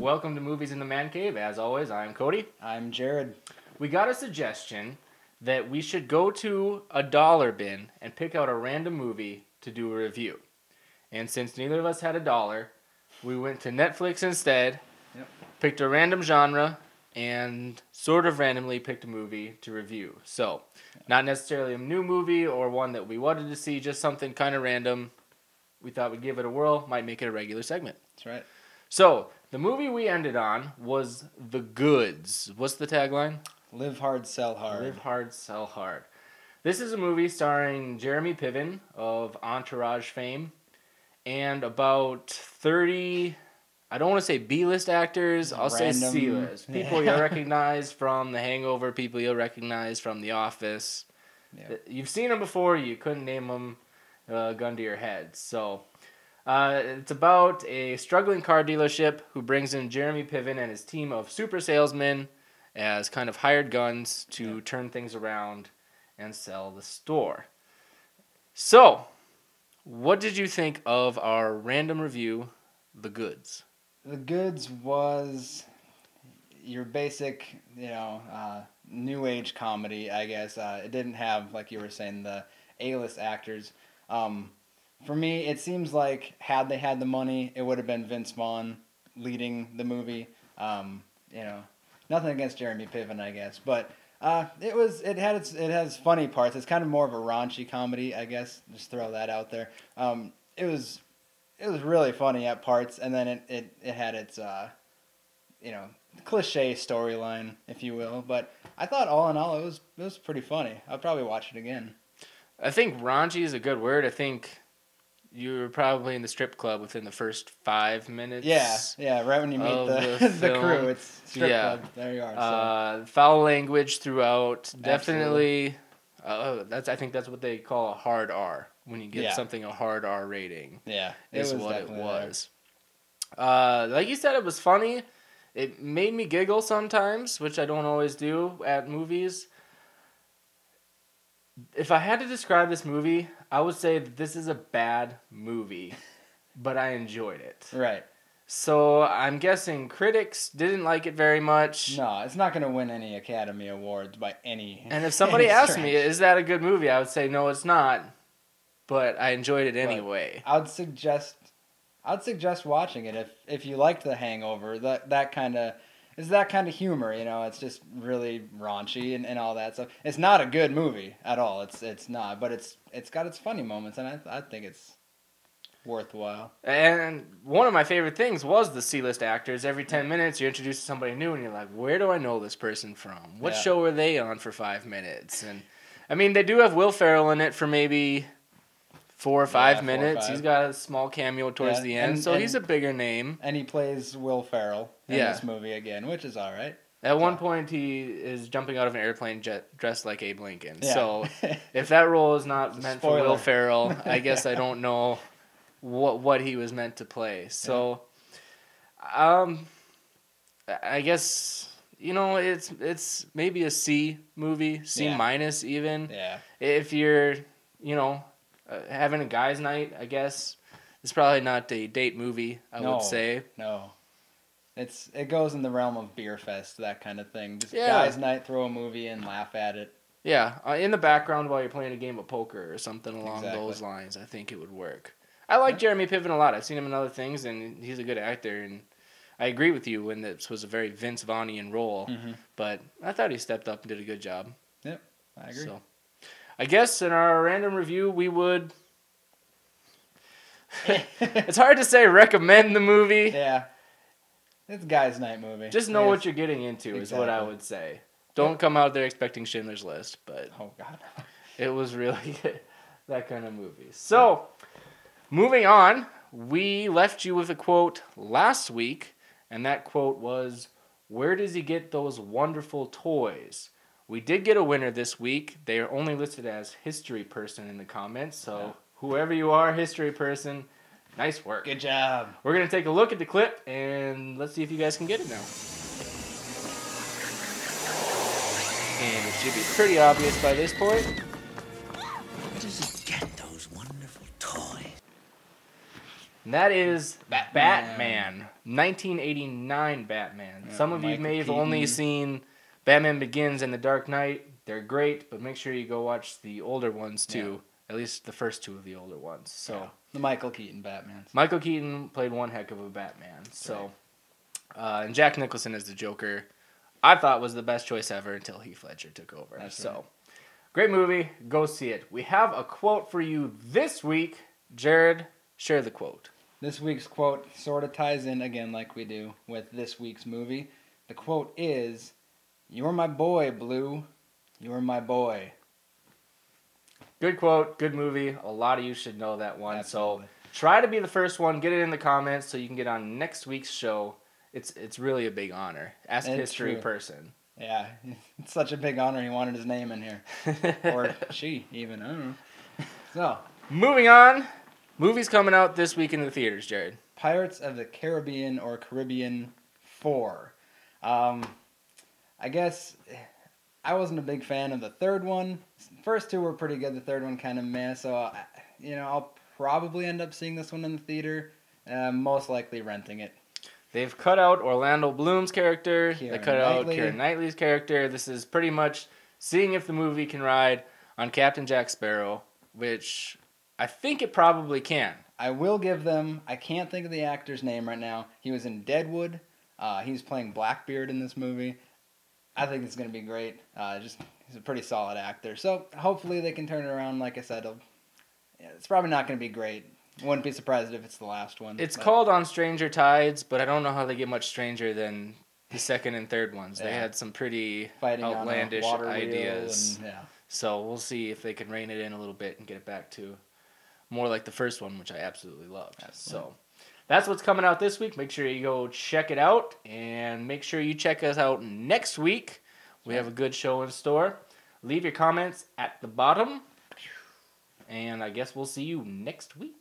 welcome to Movies in the Mancave. As always, I'm Cody. I'm Jared. We got a suggestion that we should go to a dollar bin and pick out a random movie to do a review. And since neither of us had a dollar, we went to Netflix instead, picked a random genre, and sort of randomly picked a movie to review. So, not necessarily a new movie or one that we wanted to see, just something kind of random. We thought we'd give it a whirl, might make it a regular segment. That's right. So, the movie we ended on was The Goods. What's the tagline? Live hard, sell hard. Live hard, sell hard. This is a movie starring Jeremy Piven of Entourage fame and about 30, I don't want to say B-list actors, I'll say C-list. People you'll recognize from The Hangover, people you'll recognize from The Office. Yeah. You've seen them before, you couldn't name them gun to your head. So, it's about a struggling car dealership who brings in Jeremy Piven and his team of super salesmen as kind of hired guns to turn things around and sell the store. So, what did you think of our random review, The Goods? The Goods was your basic, new age comedy, I guess. It didn't have, like you were saying, the A-list actors. For me, it seems like had they had the money, it would have been Vince Vaughn leading the movie. Nothing against Jeremy Piven, I guess, but it has funny parts. It's kind of more of a raunchy comedy, I guess. Just throw that out there. It was really funny at parts, and then it had its cliche storyline, if you will. But I thought all in all, it was pretty funny. I'll probably watch it again. I think raunchy is a good word. I think you were probably in the strip club within the first 5 minutes. Yeah, right when you meet the crew, it's strip club. There you are. So. Foul language throughout. Definitely. I think that's what they call a hard R when you give something a hard R rating. Yeah, is what it was. Like you said, it was funny. It made me giggle sometimes, which I don't always do at movies. If I had to describe this movie, I would say that this is a bad movie, but I enjoyed it. Right. So I'm guessing critics didn't like it very much. No, it's not going to win any Academy Awards by any. And if somebody asked me, is that a good movie? I would say, no, it's not, but I enjoyed it anyway. I'd suggest watching it if you liked The Hangover. That kind of humor, it's just really raunchy and all that stuff. It's not a good movie at all. It's not, but it's got its funny moments, and I think it's worthwhile. And one of my favorite things was the C-list actors. Every 10 minutes, you're introduced to somebody new, and you're like, where do I know this person from? What show were they on for 5 minutes? And I mean, they do have Will Ferrell in it for maybe 4 or 5 minutes. He's got a small cameo towards the end, so he's a bigger name. And he plays Will Ferrell in this movie again, which is all right. At one point, he is jumping out of an airplane dressed like Abe Lincoln. Yeah. So if that role is not meant for Will Ferrell, I guess I don't know what he was meant to play. So, I guess, it's maybe a C movie, C minus even. Yeah. If you're, having a guy's night, I guess. It's probably not a date movie, I would say. No. It goes in the realm of beer fest, that kind of thing. Just guy's night, throw a movie and laugh at it. Yeah, in the background while you're playing a game of poker or something along those lines, I think it would work. I like Jeremy Piven a lot. I've seen him in other things, and he's a good actor. And I agree with you when this was a very Vince Vaughn-ian role, but I thought he stepped up and did a good job. Yep, I agree. So, I guess in our random review, we would... It's hard to say recommend the movie. Yeah. It's a guy's night movie. Just know what you're getting into is what I would say. Don't come out there expecting Schindler's List, but... Oh, God. It was really that kind of movie. So, moving on, we left you with a quote last week, and that quote was, "Where does he get those wonderful toys?" We did get a winner this week. They are only listed as history person in the comments, so whoever you are, history person, nice work. Good job. We're going to take a look at the clip, and let's see if you guys can get it now. And it should be pretty obvious by this point. Where does he get those wonderful toys? And that is Batman. 1989 Batman. Yeah, Some of you Michael may have only Keaton. seen Batman Begins and The Dark Knight. They're great, but make sure you go watch the older ones too. At least the first two of the older ones. So Yeah, the Michael Keaton Batman. Michael Keaton played one heck of a Batman. So, and Jack Nicholson as the Joker, I thought was the best choice ever until Heath Ledger took over. That's so, right. great movie. Go see it. We have a quote for you this week. Jared, share the quote. This week's quote sort of ties in again like we do with this week's movie. The quote is, "You're my boy, Blue. You're my boy." Good quote, good movie. A lot of you should know that one. Absolutely. So try to be the first one. Get it in the comments so you can get on next week's show. It's really a big honor. Ask a It's history true. person. Yeah, it's such a big honor he wanted his name in here. Or she, even. I don't know. So, Moving on. Movies coming out this week in the theaters, Jared. Pirates of the Caribbean or Caribbean 4. I guess I wasn't a big fan of the third one. First two were pretty good. The third one kind of meh. So, I'll probably end up seeing this one in the theater. Most likely renting it. They've cut out Orlando Bloom's character. They Keira cut out Knightley. Keira Knightley's character. This is pretty much seeing if the movie can ride on Captain Jack Sparrow, which I think it probably can. I will give them, I can't think of the actor's name right now. He was in Deadwood. He's playing Blackbeard in this movie. I think it's going to be great. He's a pretty solid actor. So hopefully they can turn it around. Like I said, it's probably not going to be great. Wouldn't be surprised if it's the last one. It's called On Stranger Tides, but I don't know how they get much stranger than the second and third ones. They had some pretty Fighting outlandish on a water ideas. wheel and, yeah. So we'll see if they can rein it in a little bit and get it back to more like the first one, which I absolutely loved. Absolutely. So that's what's coming out this week. Make sure you go check it out, and make sure you check us out next week. We have a good show in store. Leave your comments at the bottom, and I guess we'll see you next week.